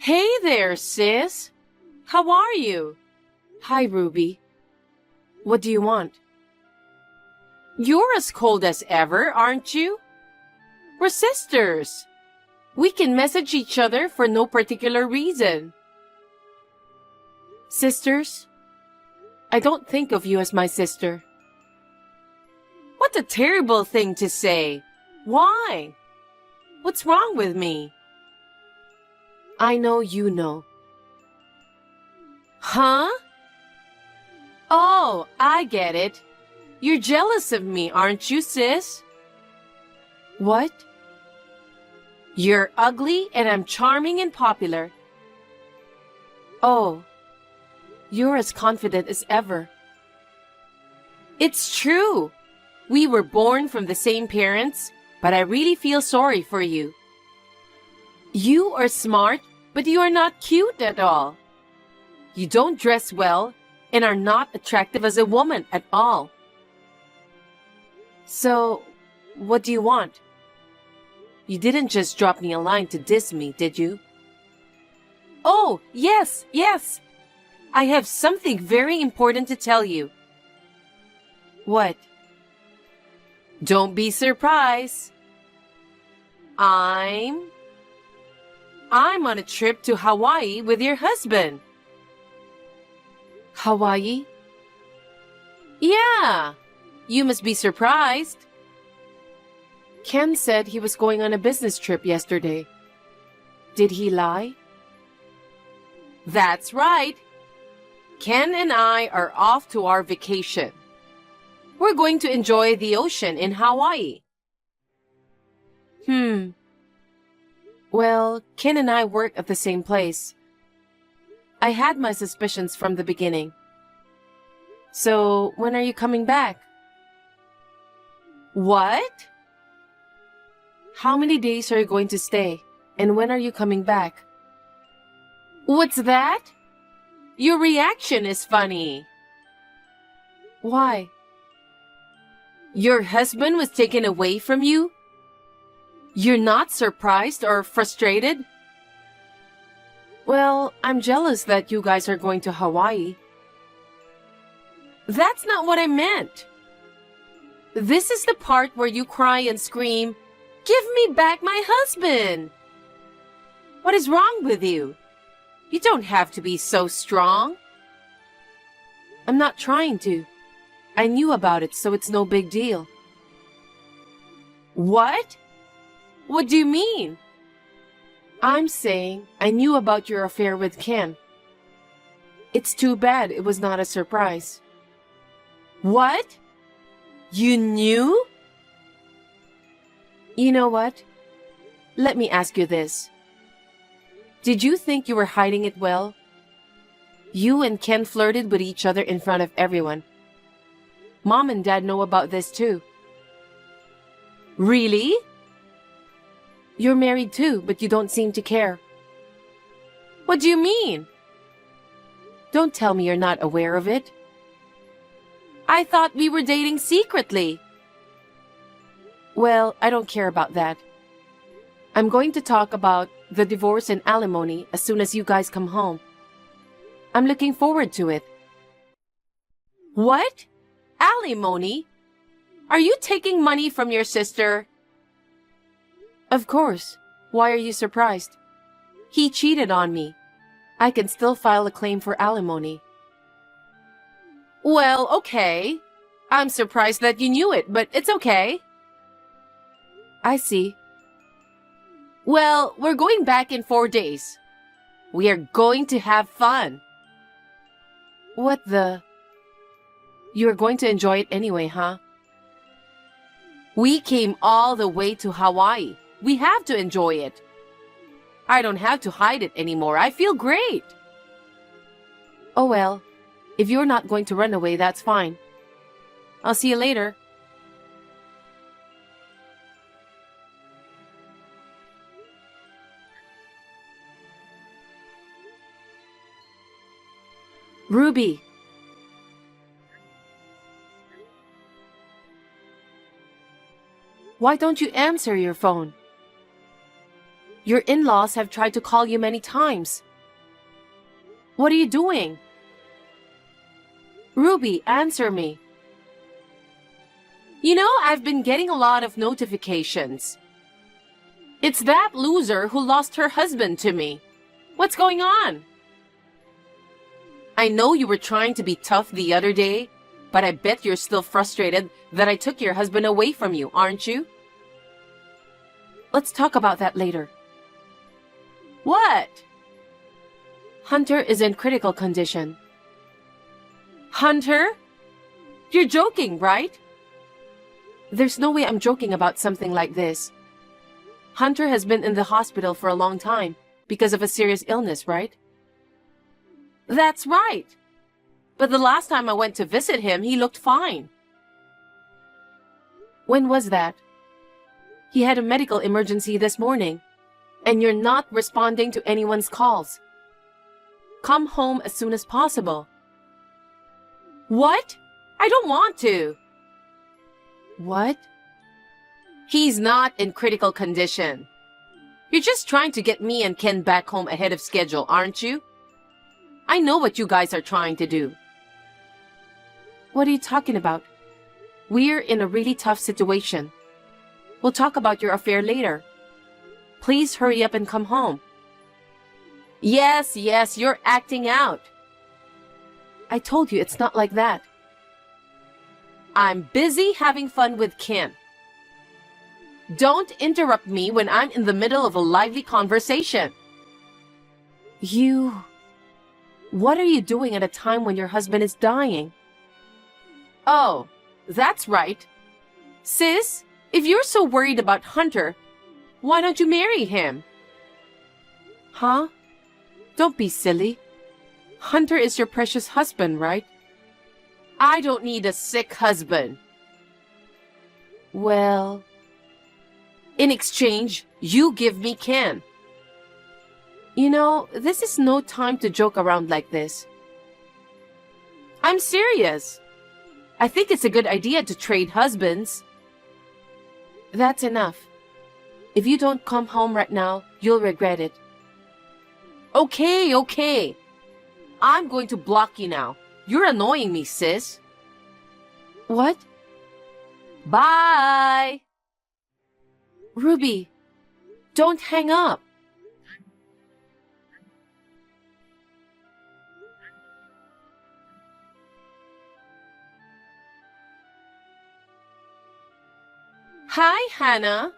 Hey there, sis. How are you? Hi, Ruby. What do you want? You're as cold as ever, aren't you? We're sisters. We can message each other for no particular reason. Sisters? I don't think of you as my sister. What a terrible thing to say. Why? What's wrong with me? I know you know. Huh? Oh, I get it. You're jealous of me, aren't you, sis? What? You're ugly and I'm charming and popular. Oh, you're as confident as ever. It's true. We were born from the same parents, but I really feel sorry for you. You are smart, but you are not cute at all. You don't dress well and are not attractive as a woman at all. So, what do you want? You didn't just drop me a line to diss me, did you? Oh, yes. I have something very important to tell you. What? Don't be surprised. I'm on a trip to Hawaii with your husband. Hawaii? Yeah, you must be surprised. Ken said he was going on a business trip yesterday. Did he lie? That's right. Ken and I are off to our vacation. We're going to enjoy the ocean in Hawaii. Well, Ken and I work at the same place. I had my suspicions from the beginning. So, when are you coming back? What? How many days are you going to stay? And when are you coming back? What's that? Your reaction is funny. Why? Your husband was taken away from you? You're not surprised or frustrated? Well, I'm jealous that you guys are going to Hawaii. That's not what I meant. This is the part where you cry and scream, "Give me back my husband!" What is wrong with you? You don't have to be so strong. I'm not trying to. I knew about it, so it's no big deal. What? What do you mean? I'm saying I knew about your affair with Ken. It's too bad it was not a surprise. What? You knew? You know what? Let me ask you this. Did you think you were hiding it well? You and Ken flirted with each other in front of everyone. Mom and Dad know about this too. Really? You're married too, but you don't seem to care. What do you mean? Don't tell me you're not aware of it. I thought we were dating secretly. Well, I don't care about that. I'm going to talk about the divorce and alimony as soon as you guys come home. I'm looking forward to it. What? Alimony? Are you taking money from your sister? Of course. Why are you surprised? He cheated on me. I can still file a claim for alimony. Well, okay. I'm surprised that you knew it, but it's okay. I see. Well, we're going back in 4 days. We are going to have fun. What the? You're going to enjoy it anyway, huh? We came all the way to Hawaii. We have to enjoy it. I don't have to hide it anymore. I feel great. Oh well, if you're not going to run away, that's fine. I'll see you later. Ruby. Why don't you answer your phone? Your in-laws have tried to call you many times. What are you doing? Ruby, answer me. You know, I've been getting a lot of notifications. It's that loser who lost her husband to me. What's going on? I know you were trying to be tough the other day, but I bet you're still frustrated that I took your husband away from you, aren't you? Let's talk about that later. What? Hunter is in critical condition. Hunter? You're joking, right? There's no way I'm joking about something like this. Hunter has been in the hospital for a long time because of a serious illness, right? That's right. But the last time I went to visit him, he looked fine. When was that? He had a medical emergency this morning, and you're not responding to anyone's calls. Come home as soon as possible. What? I don't want to. What? He's not in critical condition. You're just trying to get me and Ken back home ahead of schedule, aren't you? I know what you guys are trying to do. What are you talking about? We're in a really tough situation. We'll talk about your affair later. Please hurry up and come home. Yes, you're acting out. I told you it's not like that. I'm busy having fun with Ken. Don't interrupt me when I'm in the middle of a lively conversation. What are you doing at a time when your husband is dying? Oh, that's right. Sis, if you're so worried about Hunter, why don't you marry him? Huh? Don't be silly. Hunter is your precious husband, right? I don't need a sick husband. Well, in exchange, you give me Ken. You know, this is no time to joke around like this. I'm serious. I think it's a good idea to trade husbands. That's enough. If you don't come home right now, you'll regret it. Okay. I'm going to block you now. You're annoying me, sis. What? Bye! Ruby, don't hang up. Hi, Hannah.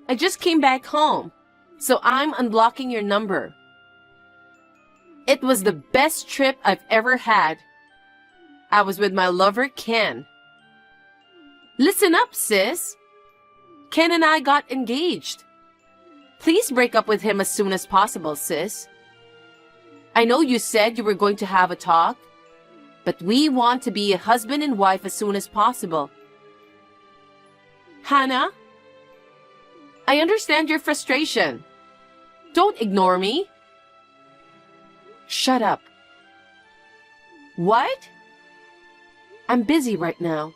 I just came back home, so I'm unblocking your number. It was the best trip I've ever had. I was with my lover, Ken. Listen up, sis. Ken and I got engaged. Please break up with him as soon as possible, sis. I know you said you were going to have a talk, but we want to be a husband and wife as soon as possible. Hannah, I understand your frustration. Don't ignore me. Shut up. What? I'm busy right now.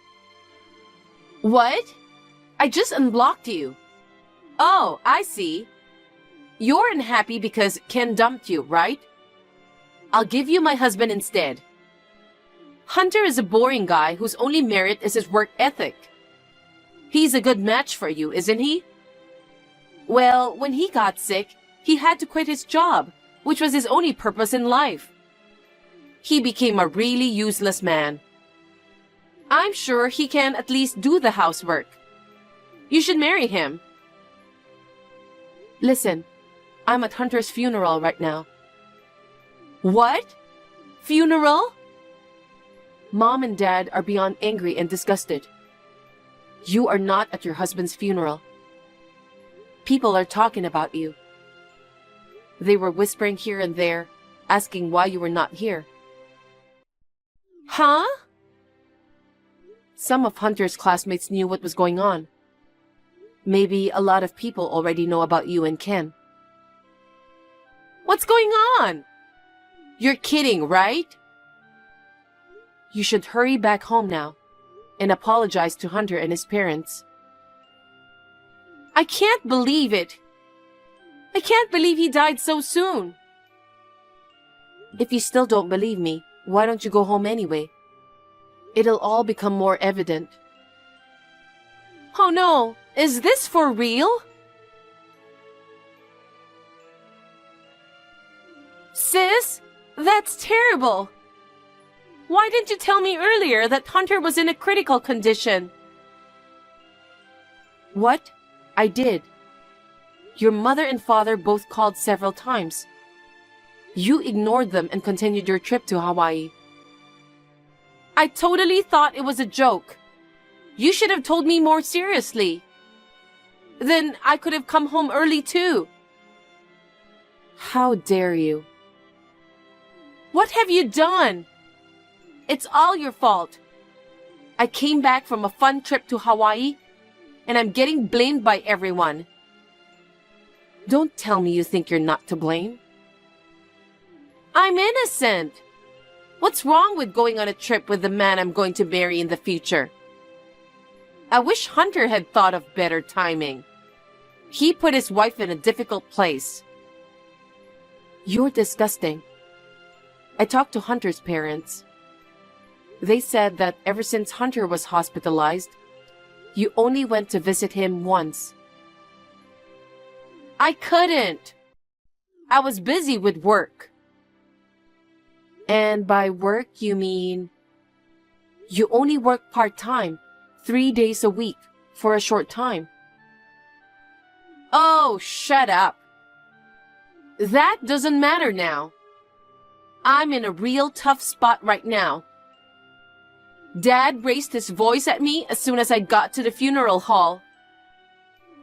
What? I just unblocked you. Oh, I see. You're unhappy because Ken dumped you, right? I'll give you my husband instead. Hunter is a boring guy whose only merit is his work ethic. He's a good match for you, isn't he? Well, when he got sick, he had to quit his job, which was his only purpose in life. He became a really useless man. I'm sure he can at least do the housework. You should marry him. Listen, I'm at Hunter's funeral right now. What? Funeral? Mom and Dad are beyond angry and disgusted. You are not at your husband's funeral. People are talking about you. They were whispering here and there, asking why you were not here. Huh? Some of Hunter's classmates knew what was going on. Maybe a lot of people already know about you and Ken. What's going on? You're kidding, right? You should hurry back home now and apologize to Hunter and his parents. I can't believe it. I can't believe he died so soon. If you still don't believe me, why don't you go home anyway? It'll all become more evident. Oh no, is this for real? Sis, that's terrible. Why didn't you tell me earlier that Hunter was in a critical condition? What? I did. Your mother and father both called several times. You ignored them and continued your trip to Hawaii. I totally thought it was a joke. You should have told me more seriously. Then I could have come home early too. How dare you? What have you done? It's all your fault. I came back from a fun trip to Hawaii, and I'm getting blamed by everyone. Don't tell me you think you're not to blame. I'm innocent. What's wrong with going on a trip with the man I'm going to marry in the future? I wish Hunter had thought of better timing. He put his wife in a difficult place. You're disgusting. I talked to Hunter's parents. They said that ever since Hunter was hospitalized, you only went to visit him once. I couldn't. I was busy with work. And by work, you mean you only work part-time, 3 days a week, for a short time. Oh, shut up. That doesn't matter now. I'm in a real tough spot right now. Dad raised his voice at me as soon as I got to the funeral hall.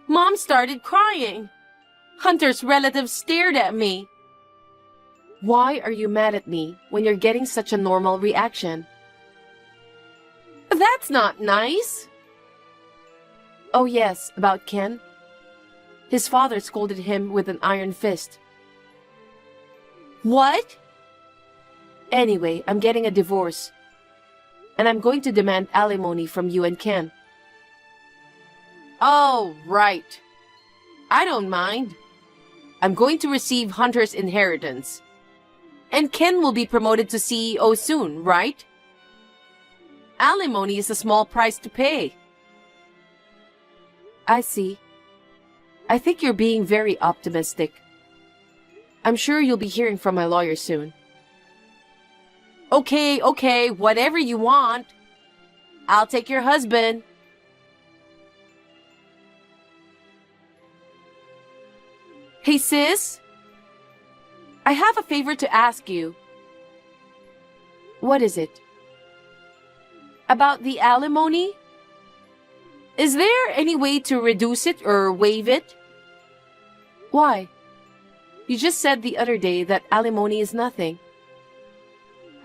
Mom started crying. Hunter's relatives stared at me. Why are you mad at me when you're getting such a normal reaction? That's not nice. Oh yes, about Ken. His father scolded him with an iron fist. What? Anyway, I'm getting a divorce. And I'm going to demand alimony from you and Ken. Oh, right. I don't mind. I'm going to receive Hunter's inheritance. And Ken will be promoted to CEO soon, right? Alimony is a small price to pay. I see. I think you're being very optimistic. I'm sure you'll be hearing from my lawyer soon. Okay, whatever you want. I'll take your husband. Hey, sis. I have a favor to ask you. What is it? About the alimony? Is there any way to reduce it or waive it? Why? You just said the other day that alimony is nothing.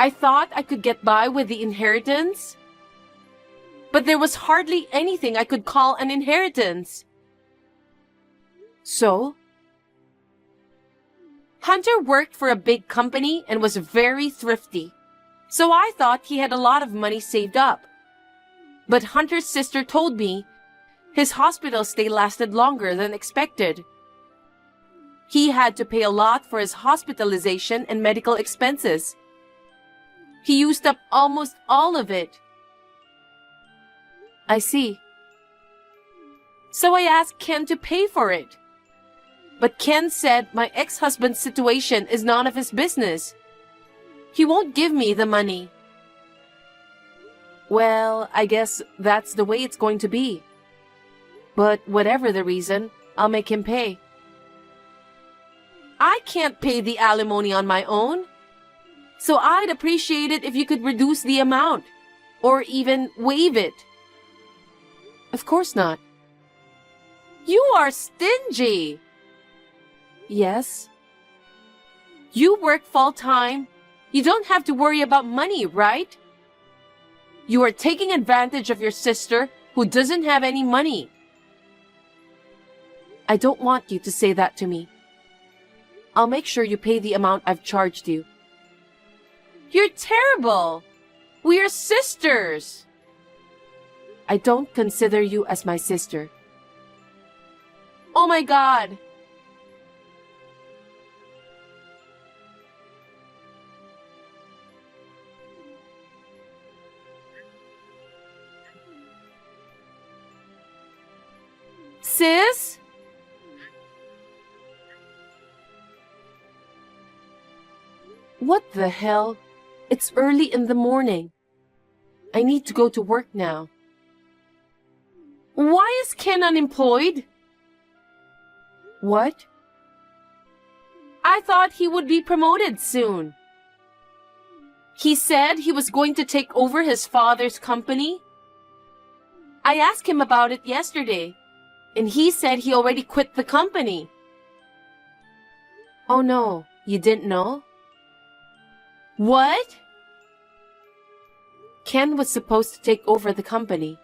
I thought I could get by with the inheritance. But there was hardly anything I could call an inheritance. So? Hunter worked for a big company and was very thrifty. So I thought he had a lot of money saved up. But Hunter's sister told me his hospital stay lasted longer than expected. He had to pay a lot for his hospitalization and medical expenses. He used up almost all of it. I see. So I asked Ken to pay for it. But Ken said my ex-husband's situation is none of his business. He won't give me the money. Well, I guess that's the way it's going to be. But whatever the reason, I'll make him pay. I can't pay the alimony on my own. So I'd appreciate it if you could reduce the amount, or even waive it. Of course not. You are stingy. Yes. You work full-time. You don't have to worry about money, right? You are taking advantage of your sister who doesn't have any money. I don't want you to say that to me. I'll make sure you pay the amount I've charged you. You're terrible. We are sisters. I don't consider you as my sister. Oh my God. sis? What the hell? It's early in the morning. I need to go to work now. Why is Ken unemployed? What? I thought he would be promoted soon. He said he was going to take over his father's company. I asked him about it yesterday, and he said he already quit the company. Oh no, you didn't know? What? Ken was supposed to take over the company.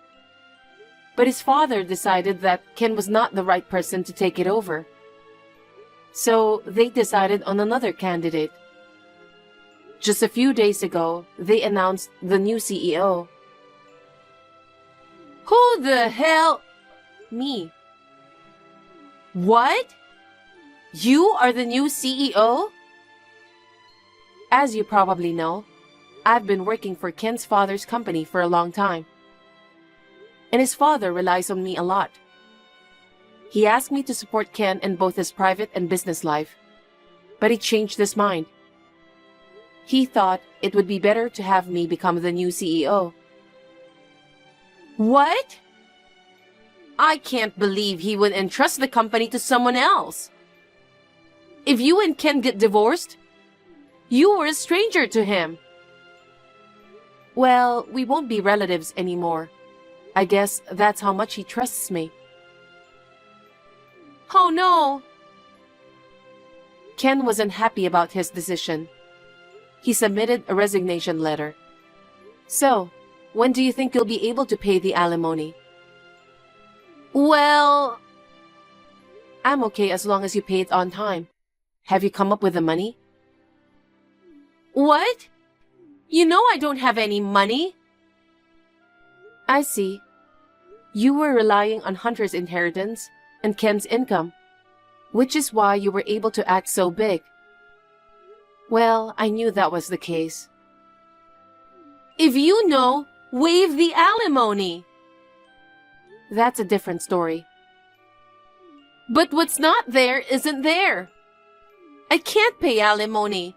But his father decided that Ken was not the right person to take it over. So they decided on another candidate. Just a few days ago, they announced the new CEO. Who the hell? Me. What? You are the new CEO? As you probably know, I've been working for Ken's father's company for a long time. And his father relies on me a lot. He asked me to support Ken in both his private and business life, but he changed his mind. He thought it would be better to have me become the new CEO. What? I can't believe he would entrust the company to someone else. If you and Ken get divorced, you were a stranger to him. Well, we won't be relatives anymore. I guess that's how much he trusts me. Oh no! Ken wasn't happy about his decision. He submitted a resignation letter. So, when do you think you'll be able to pay the alimony? Well, I'm okay as long as you pay it on time. Have you come up with the money? what? You know I don't have any money. I see. You were relying on Hunter's inheritance and Ken's income, which is why you were able to act so big. Well, I knew that was the case. If you know, waive the alimony. That's a different story. But what's not there isn't there. I can't pay alimony.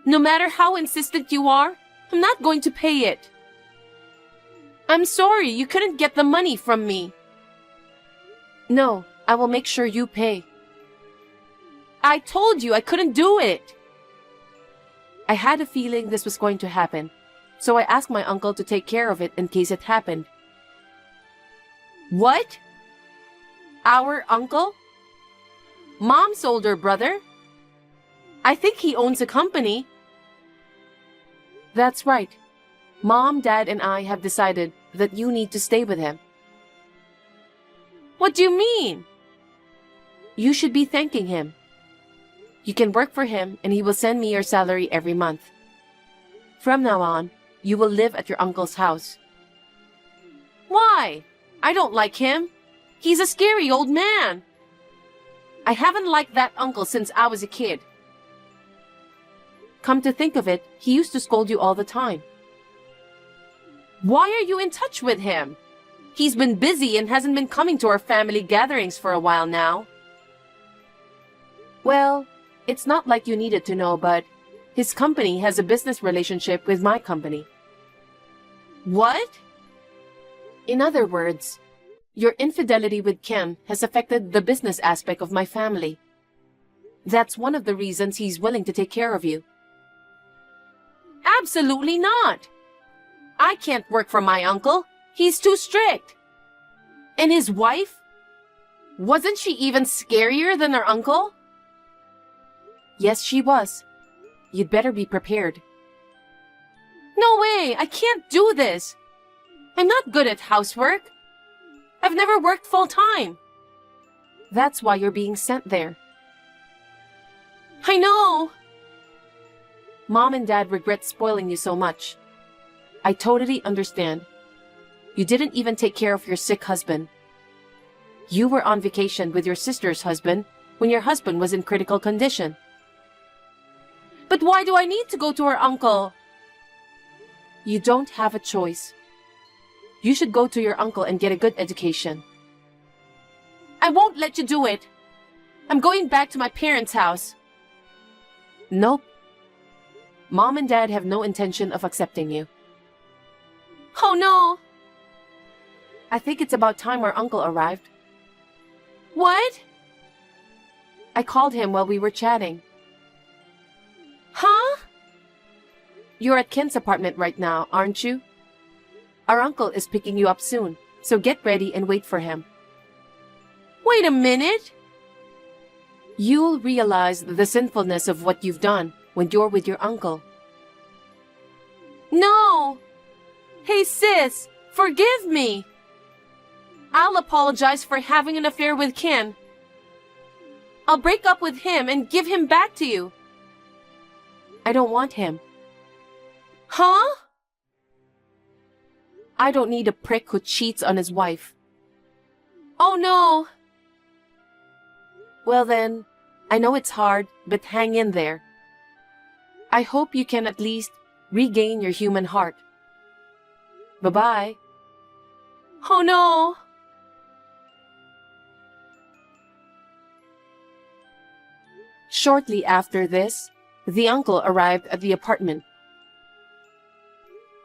No matter how insistent you are, I'm not going to pay it. I'm sorry you couldn't get the money from me. No, I will make sure you pay. I told you I couldn't do it. I had a feeling this was going to happen, so I asked my uncle to take care of it in case it happened. What? Our uncle? Mom's older brother? I think he owns a company. That's right. Mom, Dad, and I have decided that you need to stay with him. What do you mean? You should be thanking him. You can work for him and he will send me your salary every month. From now on, you will live at your uncle's house. Why? I don't like him. He's a scary old man. I haven't liked that uncle since I was a kid. Come to think of it, he used to scold you all the time. Why are you in touch with him? He's been busy and hasn't been coming to our family gatherings for a while now. Well, it's not like you needed to know, but his company has a business relationship with my company. What? In other words, your infidelity with Ken has affected the business aspect of my family. That's one of the reasons he's willing to take care of you. Absolutely not. I can't work for my uncle. He's too strict. And his wife? Wasn't she even scarier than her uncle? Yes, she was. You'd better be prepared. No way! I can't do this! I'm not good at housework. I've never worked full-time. That's why you're being sent there. I know! Mom and Dad regret spoiling you so much. I totally understand. You didn't even take care of your sick husband. You were on vacation with your sister's husband when your husband was in critical condition. But why do I need to go to her uncle? You don't have a choice. You should go to your uncle and get a good education. I won't let you do it. I'm going back to my parents' house. Nope. Mom and Dad have no intention of accepting you. Oh no! I think it's about time our uncle arrived. What? I called him while we were chatting. Huh? You're at Ken's apartment right now, aren't you? Our uncle is picking you up soon, so get ready and wait for him. Wait a minute. You'll realize the sinfulness of what you've done when you're with your uncle. No! Hey sis, forgive me. I'll apologize for having an affair with Ken. I'll break up with him and give him back to you. I don't want him. Huh? I don't need a prick who cheats on his wife. Oh no. Well then, I know it's hard, but hang in there. I hope you can at least regain your human heart. Bye-bye. Oh no. Shortly after this, the uncle arrived at the apartment.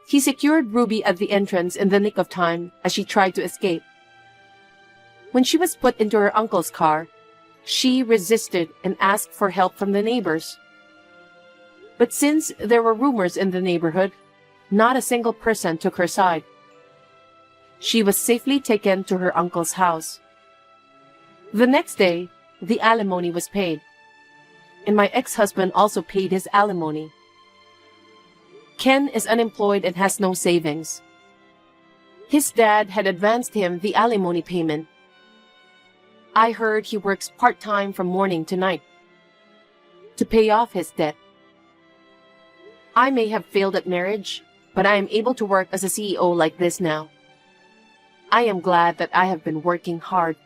He secured Ruby at the entrance in the nick of time as she tried to escape. When she was put into her uncle's car, she resisted and asked for help from the neighbors. But since there were rumors in the neighborhood, not a single person took her side. She was safely taken to her uncle's house. The next day, the alimony was paid, and my ex-husband also paid his alimony. Ken is unemployed and has no savings. His dad had advanced him the alimony payment. I heard he works part-time from morning to night to pay off his debt. I may have failed at marriage, but I am able to work as a CEO like this now. I am glad that I have been working hard